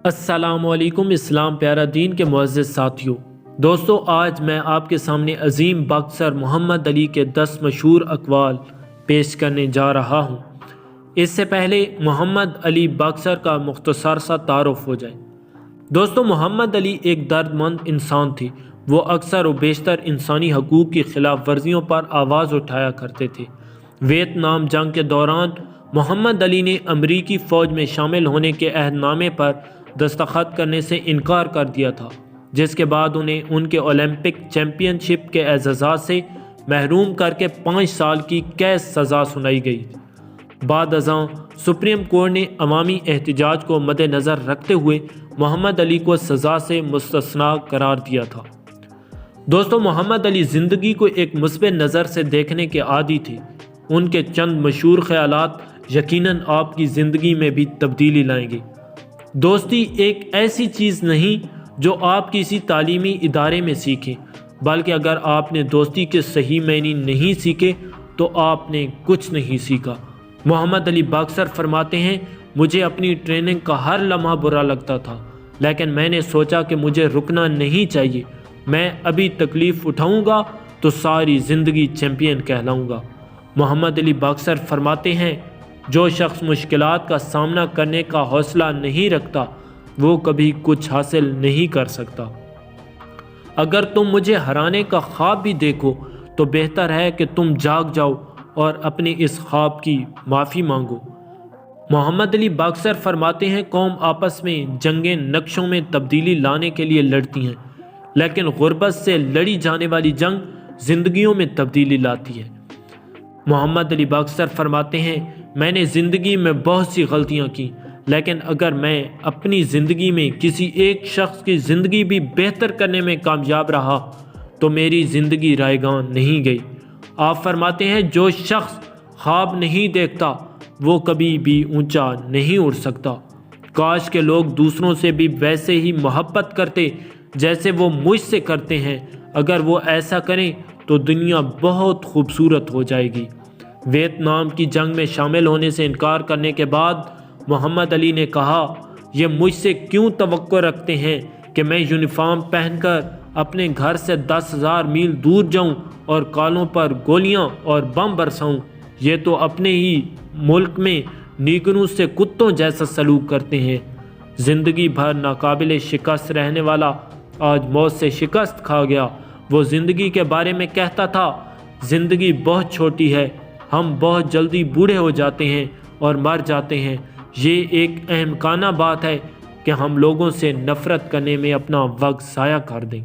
السلام علیکم اسلام پیارا دین کے معزز ساتھیوں، دوستو آج میں آپ کے سامنے عظیم باکسر محمد علی کے 10 مشہور اقوال پیش کرنے جا رہا ہوں۔ اس سے پہلے محمد علی باکسر کا مختصر سا تعارف ہو جائے۔ دوستو محمد علی ایک درد مند انسان تھے۔ وہ اکثر و بیشتر انسانی حقوق کی خلاف ورزیوں پر آواز اٹھایا کرتے تھے۔ ویتنام جنگ کے دوران محمد علی نے امریکی فوج میں شامل ہونے کے عہد نامے پر دستخط کرنے سے انکار کر دیا تھا، جس کے بعد انہیں ان کے اولمپک چیمپئن شپ کے اعزازات سے محروم کر کے 5 سال کی قید سزا سنائی گئی۔ بعد ازاں سپریم کورٹ نے عوامی احتجاج کو مد نظر رکھتے ہوئے محمد علی کو سزا سے مستثنیٰ قرار دیا تھا۔ دوستو محمد علی زندگی کو ایک مثبت نظر سے دیکھنے کے عادی تھے۔ ان کے چند مشہور خیالات یقیناً آپ کی زندگی میں بھی تبدیلی لائیں گے۔ دوستی ایک ایسی چیز نہیں جو آپ کسی تعلیمی ادارے میں سیکھیں، بلکہ اگر آپ نے دوستی کے صحیح معنی نہیں سیکھے تو آپ نے کچھ نہیں سیکھا۔ محمد علی باکسر فرماتے ہیں، مجھے اپنی ٹریننگ کا ہر لمحہ برا لگتا تھا، لیکن میں نے سوچا کہ مجھے رکنا نہیں چاہیے۔ میں ابھی تکلیف اٹھاؤں گا تو ساری زندگی چیمپئن کہلاؤں گا۔ محمد علی باکسر فرماتے ہیں، جو شخص مشکلات کا سامنا کرنے کا حوصلہ نہیں رکھتا وہ کبھی کچھ حاصل نہیں کر سکتا۔ اگر تم مجھے ہرانے کا خواب بھی دیکھو تو بہتر ہے کہ تم جاگ جاؤ اور اپنے اس خواب کی معافی مانگو۔ محمد علی باکسر فرماتے ہیں، قوم آپس میں جنگیں نقشوں میں تبدیلی لانے کے لیے لڑتی ہیں، لیکن غربت سے لڑی جانے والی جنگ زندگیوں میں تبدیلی لاتی ہے۔ محمد علی باکسر فرماتے ہیں، میں نے زندگی میں بہت سی غلطیاں کی، لیکن اگر میں اپنی زندگی میں کسی ایک شخص کی زندگی بھی بہتر کرنے میں کامیاب رہا تو میری زندگی رائے گاں نہیں گئی۔ آپ فرماتے ہیں، جو شخص خواب نہیں دیکھتا وہ کبھی بھی اونچا نہیں اڑ سکتا۔ کاش کہ لوگ دوسروں سے بھی ویسے ہی محبت کرتے جیسے وہ مجھ سے کرتے ہیں۔ اگر وہ ایسا کریں تو دنیا بہت خوبصورت ہو جائے گی۔ ویتنام کی جنگ میں شامل ہونے سے انکار کرنے کے بعد محمد علی نے کہا، یہ مجھ سے کیوں توقع رکھتے ہیں کہ میں یونیفارم پہن کر اپنے گھر سے 10,000 میل دور جاؤں اور کالوں پر گولیاں اور بم برساؤں؟ یہ تو اپنے ہی ملک میں نیگروں سے کتوں جیسا سلوک کرتے ہیں۔ زندگی بھر ناقابل شکست رہنے والا آج موت سے شکست کھا گیا۔ وہ زندگی کے بارے میں کہتا تھا، زندگی بہت چھوٹی ہے، ہم بہت جلدی بوڑھے ہو جاتے ہیں اور مر جاتے ہیں۔ یہ ایک احمقانہ بات ہے کہ ہم لوگوں سے نفرت کرنے میں اپنا وقت ضائع کر دیں۔